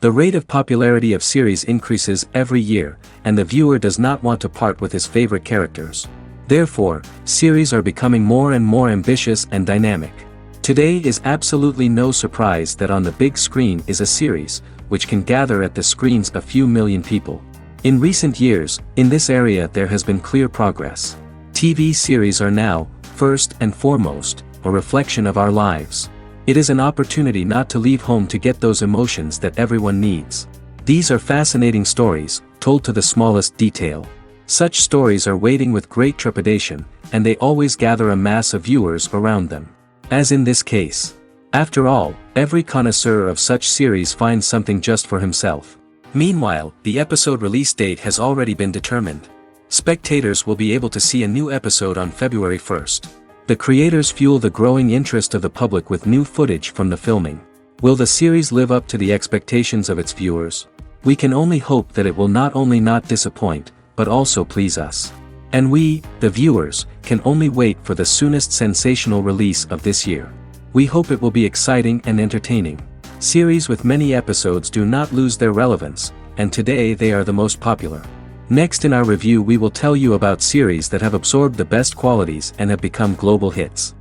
The rate of popularity of series increases every year, and the viewer does not want to part with his favorite characters. Therefore, series are becoming more and more ambitious and dynamic. Today is absolutely no surprise that on the big screen is a series, which can gather at the screens a few million people. In recent years, in this area there has been clear progress. TV series are now, first and foremost, a reflection of our lives. It is an opportunity not to leave home to get those emotions that everyone needs. These are fascinating stories, told to the smallest detail. Such stories are waiting with great trepidation, and they always gather a mass of viewers around them. As in this case. After all, every connoisseur of such series finds something just for himself. Meanwhile, the episode release date has already been determined. Spectators will be able to see a new episode on February 1st. The creators fuel the growing interest of the public with new footage from the filming. Will the series live up to the expectations of its viewers? We can only hope that it will not only not disappoint, but also please us. And we, the viewers, can only wait for the soonest sensational release of this year. We hope it will be exciting and entertaining. Series with many episodes do not lose their relevance, and today they are the most popular. Next in our review we will tell you about series that have absorbed the best qualities and have become global hits.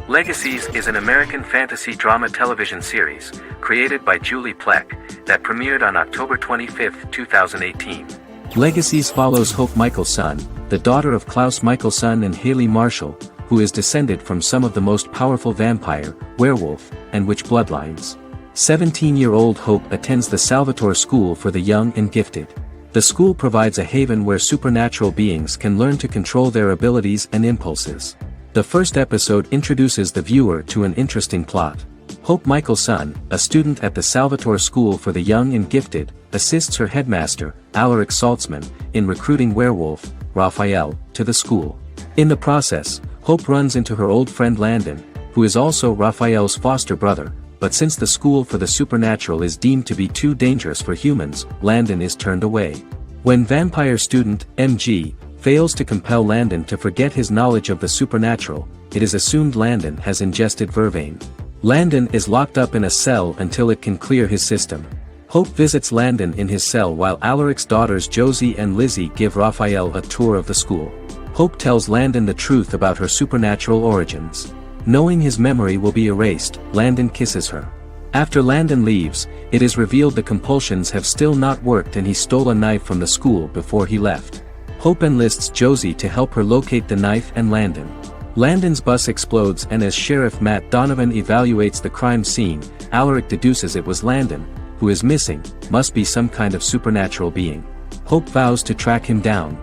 Legacies is an American fantasy drama television series, created by Julie Plec, that premiered on October 25, 2018. Legacies follows Hope Michelson, the daughter of Klaus Michelson and Haley Marshall, who is descended from some of the most powerful vampire, werewolf, and witch bloodlines. 17-year-old Hope attends the Salvatore School for the Young and Gifted. The school provides a haven where supernatural beings can learn to control their abilities and impulses. The first episode introduces the viewer to an interesting plot. Hope Michelson, a student at the Salvatore School for the Young and Gifted, assists her headmaster, Alaric Saltzman, in recruiting werewolf, Raphael, to the school. In the process, Hope runs into her old friend Landon, who is also Raphael's foster brother, but since the school for the supernatural is deemed to be too dangerous for humans, Landon is turned away. When vampire student, MG, fails to compel Landon to forget his knowledge of the supernatural, it is assumed Landon has ingested vervain. Landon is locked up in a cell until it can clear his system. Hope visits Landon in his cell while Alaric's daughters Josie and Lizzie give Raphael a tour of the school. Hope tells Landon the truth about her supernatural origins. Knowing his memory will be erased, Landon kisses her. After Landon leaves, it is revealed the compulsions have still not worked and he stole a knife from the school before he left. Hope enlists Josie to help her locate the knife and Landon. Landon's bus explodes and as Sheriff Matt Donovan evaluates the crime scene, Alaric deduces it was Landon, who is missing, must be some kind of supernatural being. Hope vows to track him down.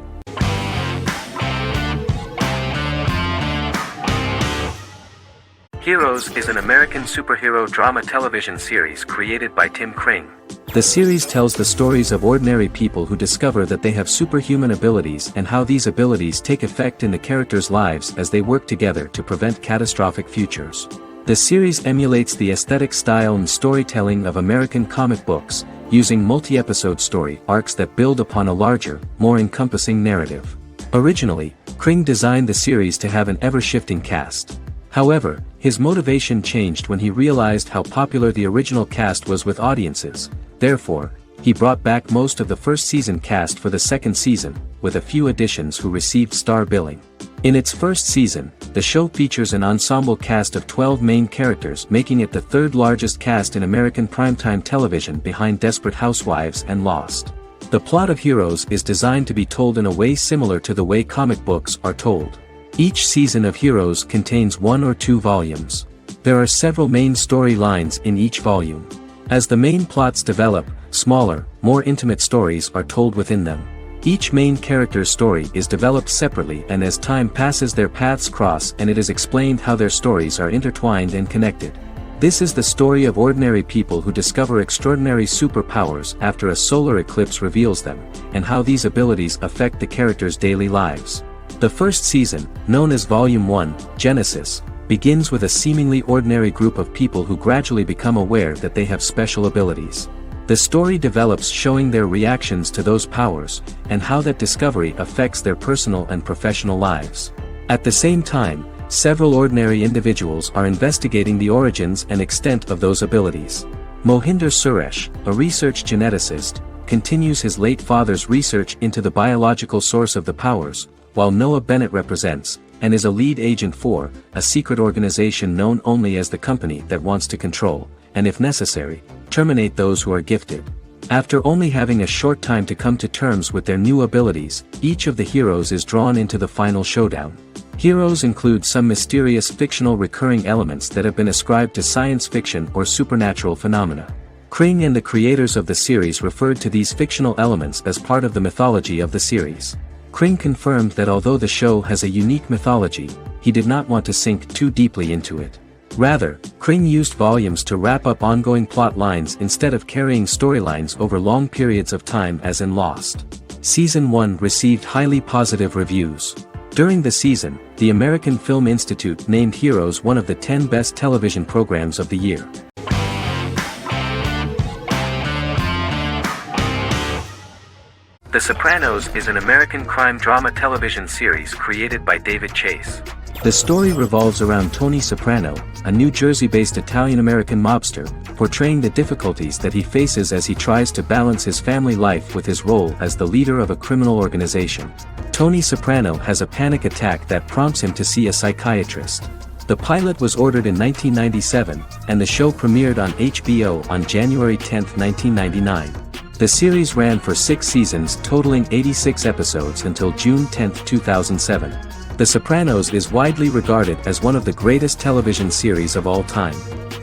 Heroes is an American superhero drama television series created by Tim Kring. The series tells the stories of ordinary people who discover that they have superhuman abilities and how these abilities take effect in the characters' lives as they work together to prevent catastrophic futures. The series emulates the aesthetic style and storytelling of American comic books, using multi-episode story arcs that build upon a larger, more encompassing narrative. Originally, Kring designed the series to have an ever-shifting cast. However, his motivation changed when he realized how popular the original cast was with audiences. Therefore, he brought back most of the first season cast for the second season, with a few additions who received star billing. In its first season, the show features an ensemble cast of 12 main characters, making it the third largest cast in American primetime television behind Desperate Housewives and Lost. The plot of Heroes is designed to be told in a way similar to the way comic books are told. Each season of Heroes contains 1 or 2 volumes. There are several main storylines in each volume. As the main plots develop, smaller, more intimate stories are told within them. Each main character's story is developed separately, and as time passes their paths cross and it is explained how their stories are intertwined and connected. This is the story of ordinary people who discover extraordinary superpowers after a solar eclipse reveals them, and how these abilities affect the characters' daily lives. The first season, known as Volume 1, Genesis, begins with a seemingly ordinary group of people who gradually become aware that they have special abilities. The story develops showing their reactions to those powers, and how that discovery affects their personal and professional lives. At the same time, Several ordinary individuals are investigating the origins and extent of those abilities. Mohinder Suresh, a research geneticist, continues his late father's research into the biological source of the powers, while Noah Bennett represents, and is a lead agent for, a secret organization known only as the company that wants to control, and if necessary, terminate those who are gifted. After only having a short time to come to terms with their new abilities, each of the heroes is drawn into the final showdown. Heroes include some mysterious fictional recurring elements that have been ascribed to science fiction or supernatural phenomena. Kring and the creators of the series referred to these fictional elements as part of the mythology of the series. Kring confirmed that although the show has a unique mythology, he did not want to sink too deeply into it. Rather, Kring used volumes to wrap up ongoing plot lines instead of carrying storylines over long periods of time as in Lost. Season 1 received highly positive reviews. During the season, the American Film Institute named Heroes one of the 10 best television programs of the year. The Sopranos is an American crime drama television series created by David Chase. The story revolves around Tony Soprano, a New Jersey-based Italian-American mobster, portraying the difficulties that he faces as he tries to balance his family life with his role as the leader of a criminal organization. Tony Soprano has a panic attack that prompts him to see a psychiatrist. The pilot was ordered in 1997, and the show premiered on HBO on January 10, 1999. The series ran for 6 seasons totaling 86 episodes until June 10, 2007. The Sopranos is widely regarded as one of the greatest television series of all time.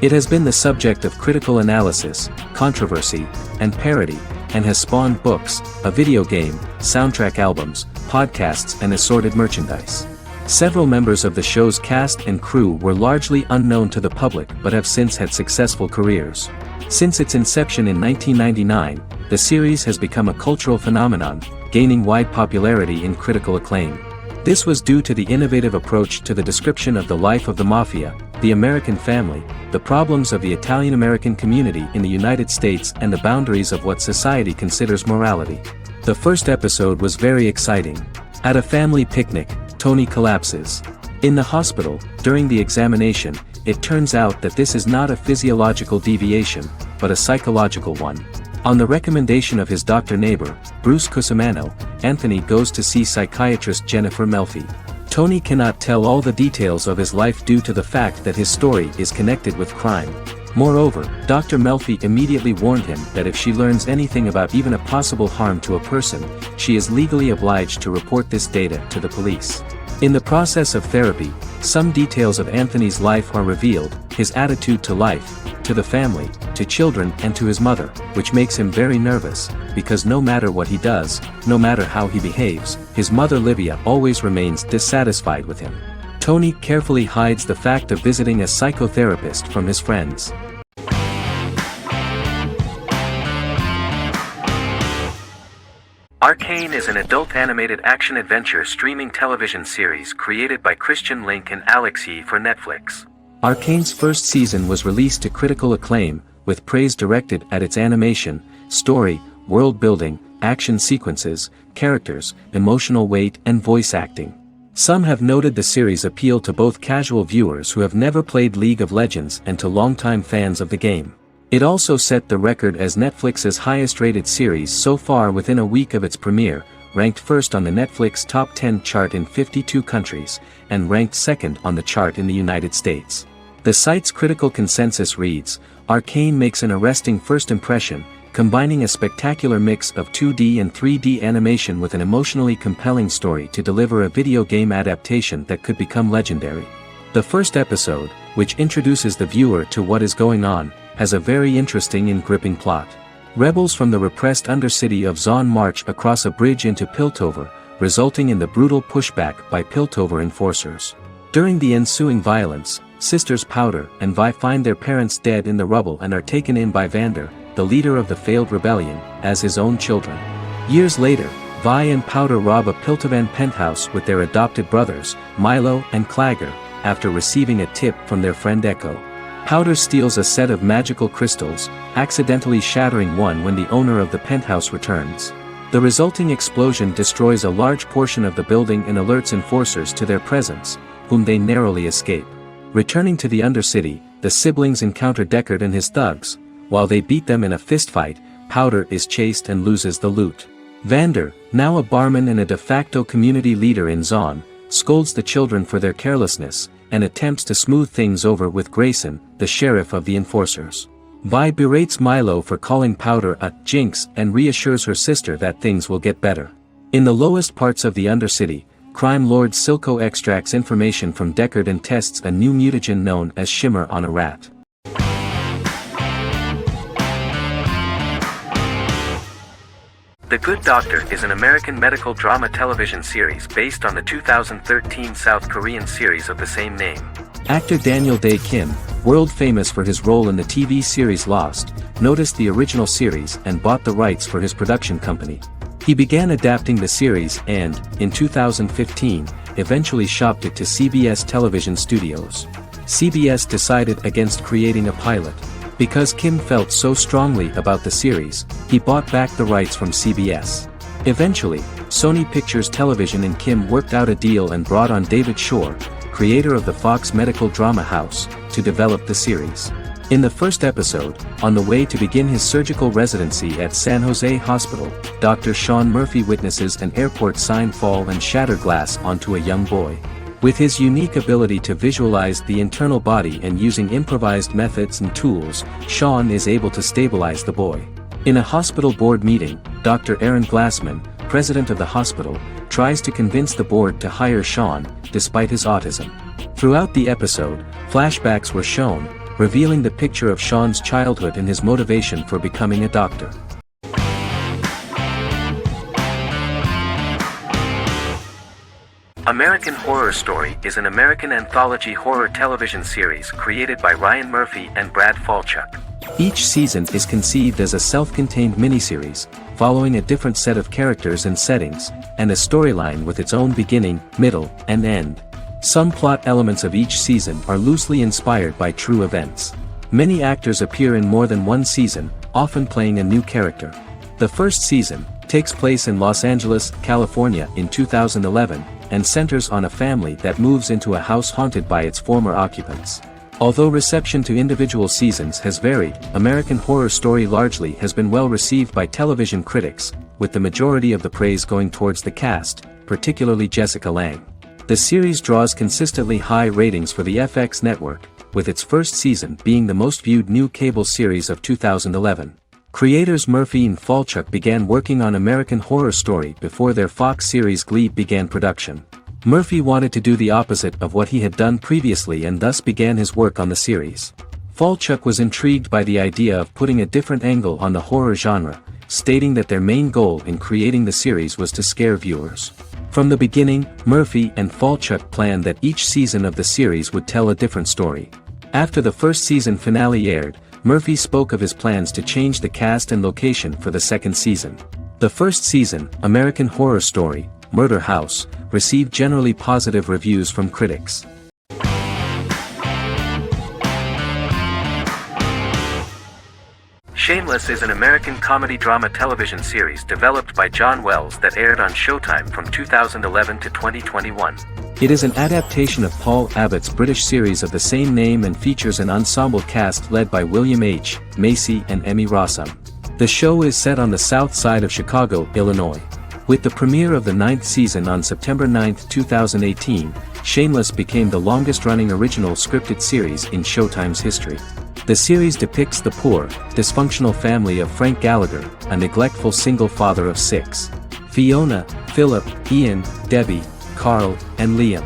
It has been the subject of critical analysis, controversy, and parody, and has spawned books, a video game, soundtrack albums, podcasts and assorted merchandise. Several members of the show's cast and crew were largely unknown to the public but have since had successful careers. Since its inception in 1999, the series has become a cultural phenomenon, gaining wide popularity and critical acclaim. This was due to the innovative approach to the description of the life of the mafia, the American family, the problems of the Italian-American community in the United States and the boundaries of what society considers morality. The first episode was very exciting. At a family picnic, Tony collapses. In the hospital, during the examination, it turns out that this is not a physiological deviation, but a psychological one. On the recommendation of his doctor neighbor, Bruce Cusimano, Anthony goes to see psychiatrist Jennifer Melfi. Tony cannot tell all the details of his life due to the fact that his story is connected with crime. Moreover, Dr. Melfi immediately warned him that if she learns anything about even a possible harm to a person, she is legally obliged to report this data to the police. In the process of therapy, some details of Anthony's life are revealed, his attitude to life, to the family, to children and to his mother, which makes him very nervous, because no matter what he does, no matter how he behaves, his mother Livia always remains dissatisfied with him. Tony carefully hides the fact of visiting a psychotherapist from his friends. Arcane is an adult animated action-adventure streaming television series created by Christian Link and Alex Yee for Netflix. Arcane's first season was released to critical acclaim, with praise directed at its animation, story, world building, action sequences, characters, emotional weight and voice acting. Some have noted the series' appeal to both casual viewers who have never played League of Legends and to longtime fans of the game. It also set the record as Netflix's highest-rated series so far within a week of its premiere, ranked first on the Netflix Top 10 chart in 52 countries, and ranked second on the chart in the United States. The site's critical consensus reads, "Arcane makes an arresting first impression, combining a spectacular mix of 2D and 3D animation with an emotionally compelling story to deliver a video game adaptation that could become legendary." The first episode, which introduces the viewer to what is going on, has a very interesting and gripping plot. Rebels from the repressed undercity of Zon march across a bridge into Piltover, resulting in the brutal pushback by Piltover enforcers. During the ensuing violence, sisters Powder and Vi find their parents dead in the rubble and are taken in by Vander, the leader of the failed rebellion, as his own children. Years later, Vi and Powder rob a Piltovan penthouse with their adopted brothers, Milo and Clagger, after receiving a tip from their friend Echo. Powder steals a set of magical crystals, accidentally shattering one when the owner of the penthouse returns. The resulting explosion destroys a large portion of the building and alerts enforcers to their presence, whom they narrowly escape. Returning to the Undercity, the siblings encounter Deckard and his thugs. While they beat them in a fistfight, Powder is chased and loses the loot. Vander, now a barman and a de facto community leader in Zon, scolds the children for their carelessness, and attempts to smooth things over with Grayson, the sheriff of the enforcers. Vi berates Milo for calling Powder a jinx and reassures her sister that things will get better. In the lowest parts of the Undercity, crime lord Silco extracts information from Deckard and tests a new mutagen known as Shimmer on a rat. The Good Doctor is an American medical drama television series based on the 2013 South Korean series of the same name. Actor Daniel Dae Kim, world famous for his role in the TV series Lost, noticed the original series and bought the rights for his production company. He began adapting the series and, in 2015, eventually shopped it to CBS Television Studios. CBS decided against creating a pilot. Because Kim felt so strongly about the series, he bought back the rights from CBS. Eventually, Sony Pictures Television and Kim worked out a deal and brought on David Shore, creator of the Fox medical drama house, to develop the series. In the first episode, on the way to begin his surgical residency at San Jose Hospital, Dr. Sean Murphy witnesses an airport sign fall and shatter glass onto a young boy. With his unique ability to visualize the internal body and using improvised methods and tools, Sean is able to stabilize the boy. In a hospital board meeting, Dr. Aaron Glassman, president of the hospital, tries to convince the board to hire Sean, despite his autism. Throughout the episode, flashbacks were shown, revealing the picture of Sean's childhood and his motivation for becoming a doctor. American Horror Story is an American anthology horror television series created by Ryan Murphy and Brad Falchuk. Each season is conceived as a self-contained miniseries, following a different set of characters and settings, and a storyline with its own beginning, middle, and end. Some plot elements of each season are loosely inspired by true events. Many actors appear in more than one season, often playing a new character. The first season takes place in Los Angeles, California in 2011, and centers on a family that moves into a house haunted by its former occupants. Although reception to individual seasons has varied, American Horror Story largely has been well received by television critics, with the majority of the praise going towards the cast, particularly Jessica Lange. The series draws consistently high ratings for the FX network, with its first season being the most viewed new cable series of 2011. Creators Murphy and Falchuk began working on American Horror Story before their Fox series Glee began production. Murphy wanted to do the opposite of what he had done previously and thus began his work on the series. Falchuk was intrigued by the idea of putting a different angle on the horror genre, stating that their main goal in creating the series was to scare viewers. From the beginning, Murphy and Falchuk planned that each season of the series would tell a different story. After the first season finale aired, Murphy spoke of his plans to change the cast and location for the second season. The first season, American Horror Story, Murder House, received generally positive reviews from critics. Shameless is an American comedy drama television series developed by John Wells that aired on Showtime from 2011 to 2021. It is an adaptation of Paul Abbott's British series of the same name and features an ensemble cast led by William H. Macy and Emmy Rossum. The show is set on the south side of Chicago, Illinois. With the premiere of the 9th season on September 9, 2018, Shameless became the longest-running original scripted series in Showtime's history. The series depicts the poor, dysfunctional family of Frank Gallagher, a neglectful single father of 6. Fiona, Philip, Ian, Debbie, Carl, and Liam.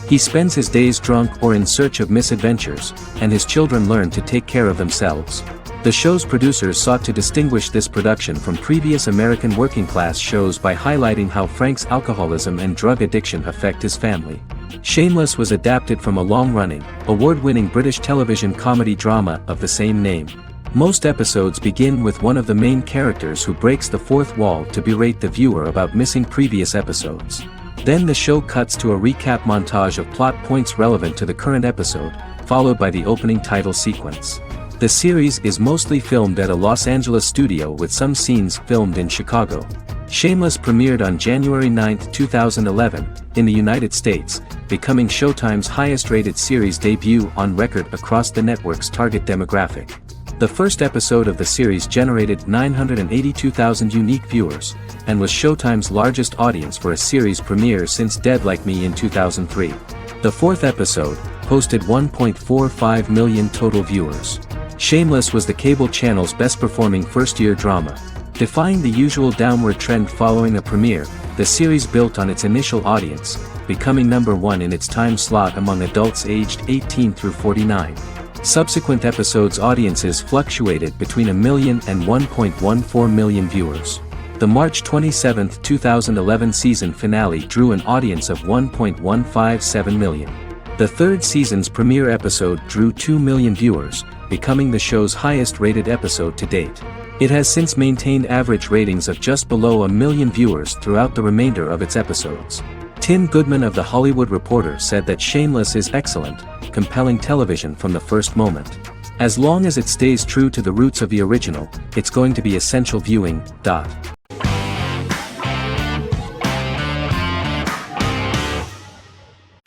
He spends his days drunk or in search of misadventures, and his children learn to take care of themselves. The show's producers sought to distinguish this production from previous American working-class shows by highlighting how Frank's alcoholism and drug addiction affect his family. Shameless was adapted from a long-running, award-winning British television comedy drama of the same name. Most episodes begin with one of the main characters who breaks the fourth wall to berate the viewer about missing previous episodes. Then the show cuts to a recap montage of plot points relevant to the current episode, followed by the opening title sequence. The series is mostly filmed at a Los Angeles studio with some scenes filmed in Chicago. Shameless premiered on January 9, 2011, in the United States, becoming Showtime's highest-rated series debut on record across the network's target demographic. The first episode of the series generated 982,000 unique viewers, and was Showtime's largest audience for a series premiere since Dead Like Me in 2003. The fourth episode posted 1.45 million total viewers. Shameless was the cable channel's best-performing first-year drama. Defying the usual downward trend following a premiere, the series built on its initial audience, becoming number one in its time slot among adults aged 18 through 49. Subsequent episodes' audiences fluctuated between 1 million and 1.14 million viewers. The March 27, 2011 season finale drew an audience of 1.157 million. The third season's premiere episode drew 2 million viewers, becoming the show's highest-rated episode to date. It has since maintained average ratings of just below 1 million viewers throughout the remainder of its episodes. Tim Goodman of The Hollywood Reporter said that Shameless is excellent, compelling television from the first moment. As long as it stays true to the roots of the original, it's going to be essential viewing.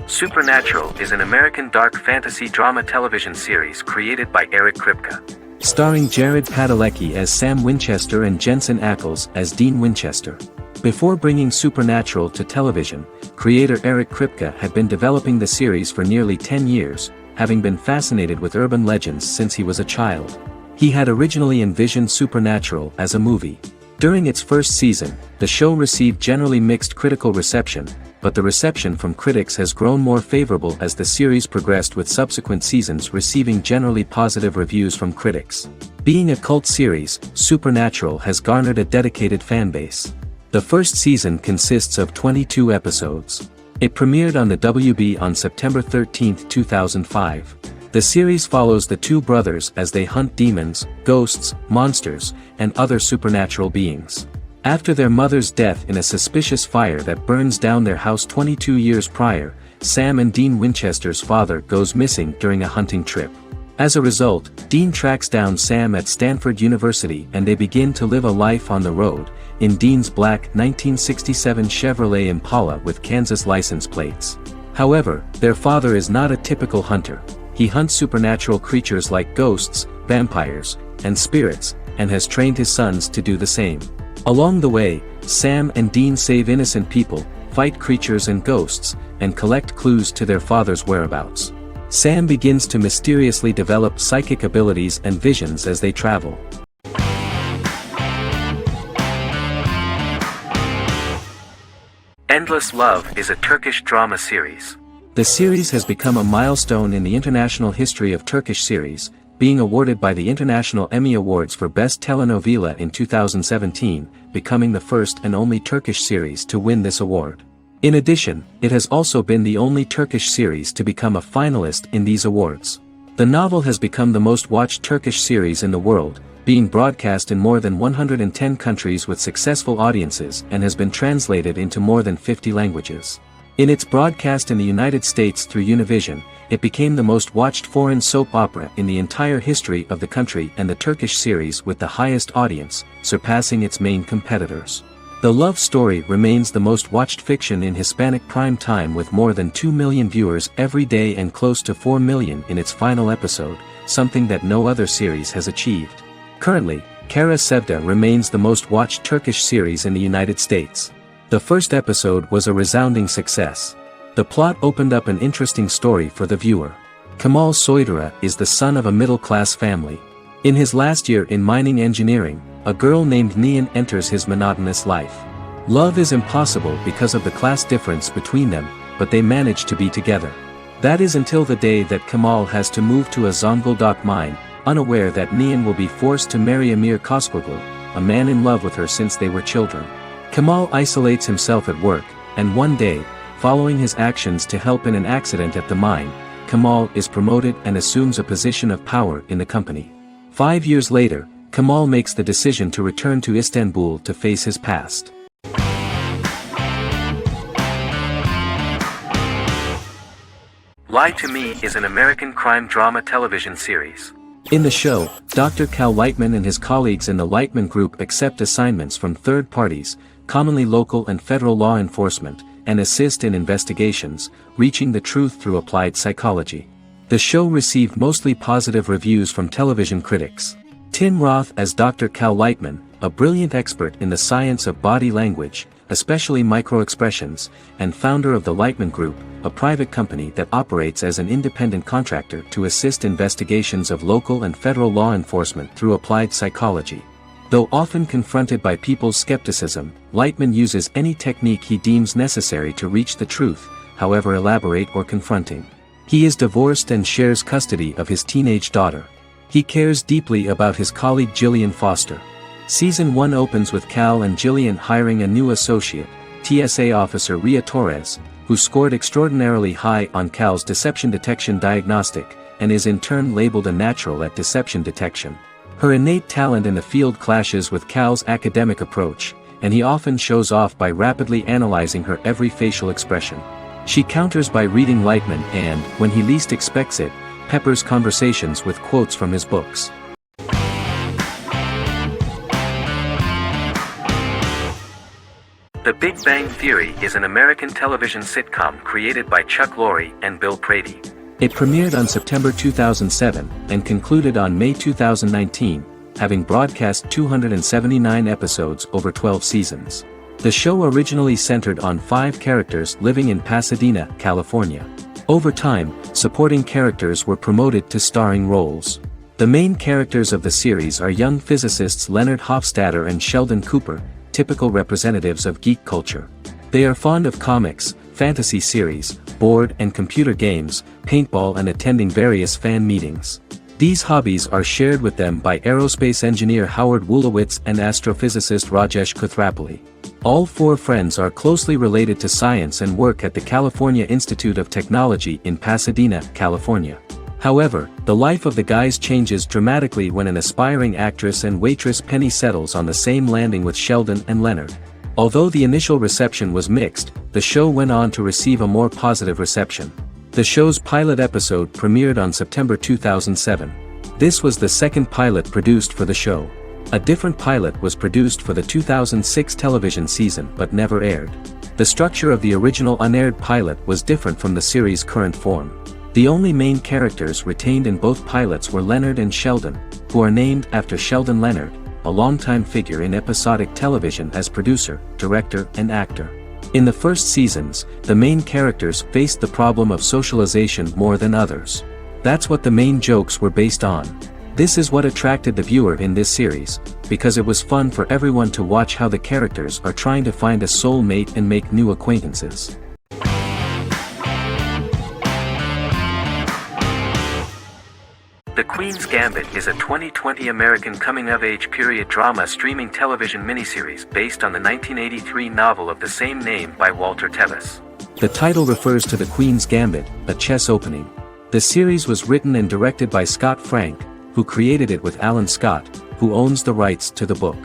Supernatural is an American dark fantasy drama television series created by Eric Kripke. Starring Jared Padalecki as Sam Winchester and Jensen Ackles as Dean Winchester. Before bringing Supernatural to television, creator Eric Kripke had been developing the series for nearly 10 years, having been fascinated with urban legends since he was a child. He had originally envisioned Supernatural as a movie. During its first season, the show received generally mixed critical reception, but the reception from critics has grown more favorable as the series progressed, with subsequent seasons receiving generally positive reviews from critics. Being a cult series, Supernatural has garnered a dedicated fanbase. The first season consists of 22 episodes. It premiered on the WB on September 13, 2005. The series follows the two brothers as they hunt demons, ghosts, monsters, and other supernatural beings. After their mother's death in a suspicious fire that burns down their house 22 years prior, Sam and Dean Winchester's father goes missing during a hunting trip. As a result, Dean tracks down Sam at Stanford University and they begin to live a life on the road, in Dean's black 1967 Chevrolet Impala with Kansas license plates. However, their father is not a typical hunter. He hunts supernatural creatures like ghosts, vampires, and spirits, and has trained his sons to do the same. Along the way, Sam and Dean save innocent people, fight creatures and ghosts, and collect clues to their father's whereabouts. Sam begins to mysteriously develop psychic abilities and visions as they travel. Endless Love is a Turkish drama series. The series has become a milestone in the international history of Turkish series, being awarded by the International Emmy Awards for Best Telenovela in 2017, becoming the first and only Turkish series to win this award. In addition, it has also been the only Turkish series to become a finalist in these awards. The novel has become the most watched Turkish series in the world, being broadcast in more than 110 countries with successful audiences, and has been translated into more than 50 languages. In its broadcast in the United States through Univision, it became the most watched foreign soap opera in the entire history of the country and the Turkish series with the highest audience, surpassing its main competitors. The love story remains the most watched fiction in Hispanic prime time with more than 2 million viewers every day and close to 4 million in its final episode, something that no other series has achieved. Currently, Kara Sevda remains the most watched Turkish series in the United States. The first episode was a resounding success. The plot opened up an interesting story for the viewer. Kemal Soydura is the son of a middle-class family. In his last year in mining engineering, a girl named Nihan enters his monotonous life. Love is impossible because of the class difference between them, but they manage to be together. That is until the day that Kemal has to move to a Zonguldak mine, unaware that Nihan will be forced to marry Amir Koskoglu, a man in love with her since they were children. Kemal isolates himself at work, and one day, following his actions to help in an accident at the mine, Kemal is promoted and assumes a position of power in the company. 5 years later, Kemal makes the decision to return to Istanbul to face his past. Lie to Me is an American crime drama television series. In the show, Dr. Cal Lightman and his colleagues in the Lightman Group accept assignments from third parties, commonly local and federal law enforcement, and assist in investigations, reaching the truth through applied psychology. The show received mostly positive reviews from television critics. Tim Roth as Dr. Cal Lightman, a brilliant expert in the science of body language, especially microexpressions, and founder of the Lightman Group, a private company that operates as an independent contractor to assist investigations of local and federal law enforcement through applied psychology. Though often confronted by people's skepticism, Lightman uses any technique he deems necessary to reach the truth, however elaborate or confronting. He is divorced and shares custody of his teenage daughter. He cares deeply about his colleague Jillian Foster. Season 1 opens with Cal and Jillian hiring a new associate, TSA officer Rhea Torres, who scored extraordinarily high on Cal's deception detection diagnostic, and is in turn labeled a natural at deception detection. Her innate talent in the field clashes with Cal's academic approach, and he often shows off by rapidly analyzing her every facial expression. She counters by reading Lightman and, when he least expects it, peppers conversations with quotes from his books. The Big Bang Theory is an American television sitcom created by Chuck Lorre and Bill Prady. It premiered on September 2007 and concluded on May 2019, having broadcast 279 episodes over 12 seasons. The show originally centered on 5 characters living in Pasadena, California. Over time, supporting characters were promoted to starring roles. The main characters of the series are young physicists Leonard Hofstadter and Sheldon Cooper, typical representatives of geek culture. They are fond of comics, fantasy series, board and computer games, paintball and attending various fan meetings. These hobbies are shared with them by aerospace engineer Howard Wolowitz and astrophysicist Rajesh Kuthrapalli. All 4 friends are closely related to science and work at the California Institute of Technology in Pasadena, California. However, the life of the guys changes dramatically when an aspiring actress and waitress Penny settles on the same landing with Sheldon and Leonard. Although the initial reception was mixed, the show went on to receive a more positive reception. The show's pilot episode premiered on September 2007. This was the second pilot produced for the show. A different pilot was produced for the 2006 television season but never aired. The structure of the original unaired pilot was different from the series' current form. The only main characters retained in both pilots were Leonard and Sheldon, who are named after Sheldon Leonard, a longtime figure in episodic television as producer, director, and actor. In the first seasons, the main characters faced the problem of socialization more than others. That's what the main jokes were based on. This is what attracted the viewer in this series, because it was fun for everyone to watch how the characters are trying to find a soul mate and make new acquaintances. The Queen's Gambit is a 2020 American coming-of-age period drama streaming television miniseries based on the 1983 novel of the same name by Walter Tevis. The title refers to the Queen's Gambit, a chess opening. The series was written and directed by Scott Frank, who created it with Alan Scott, who owns the rights to the book.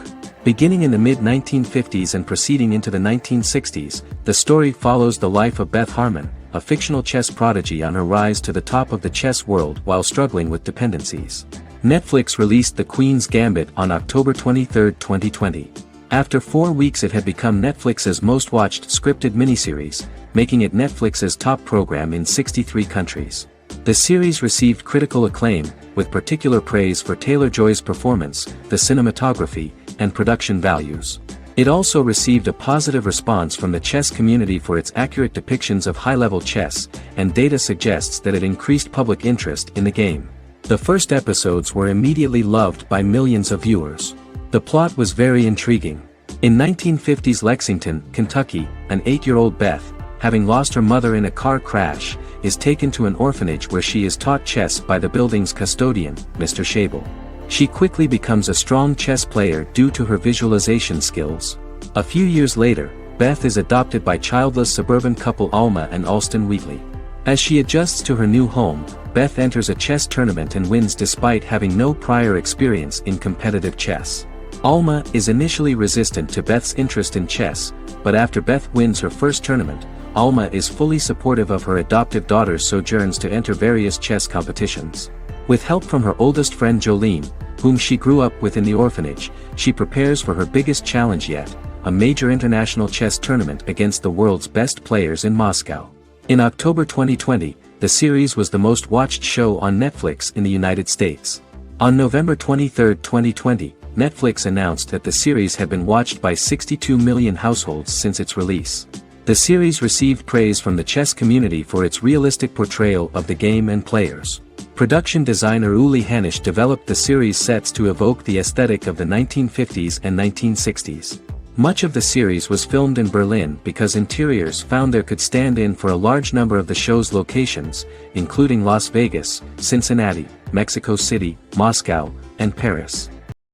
Beginning in the mid-1950s and proceeding into the 1960s, the story follows the life of Beth Harmon, a fictional chess prodigy on her rise to the top of the chess world while struggling with dependencies. Netflix released The Queen's Gambit on October 23, 2020. After 4 weeks it had become Netflix's most watched scripted miniseries, making it Netflix's top program in 63 countries. The series received critical acclaim, with particular praise for Taylor-Joy's performance, the cinematography, and production values. It also received a positive response from the chess community for its accurate depictions of high-level chess, and data suggests that it increased public interest in the game. The first episodes were immediately loved by millions of viewers. The plot was very intriguing. In 1950s Lexington, Kentucky, an 8-year-old Beth, having lost her mother in a car crash, is taken to an orphanage where she is taught chess by the building's custodian, Mr. Schabel. She quickly becomes a strong chess player due to her visualization skills. A few years later, Beth is adopted by childless suburban couple Alma and Alston Wheatley. As she adjusts to her new home, Beth enters a chess tournament and wins despite having no prior experience in competitive chess. Alma is initially resistant to Beth's interest in chess, but after Beth wins her first tournament, Alma is fully supportive of her adoptive daughter's sojourns to enter various chess competitions. With help from her oldest friend Jolene, whom she grew up with in the orphanage, she prepares for her biggest challenge yet, a major international chess tournament against the world's best players in Moscow. In October 2020, the series was the most watched show on Netflix in the United States. On November 23, 2020, Netflix announced that the series had been watched by 62 million households since its release. The series received praise from the chess community for its realistic portrayal of the game and players. Production designer Uli Hanisch developed the series' sets to evoke the aesthetic of the 1950s and 1960s. Much of the series was filmed in Berlin because interiors found there could stand in for a large number of the show's locations, including Las Vegas, Cincinnati, Mexico City, Moscow, and Paris.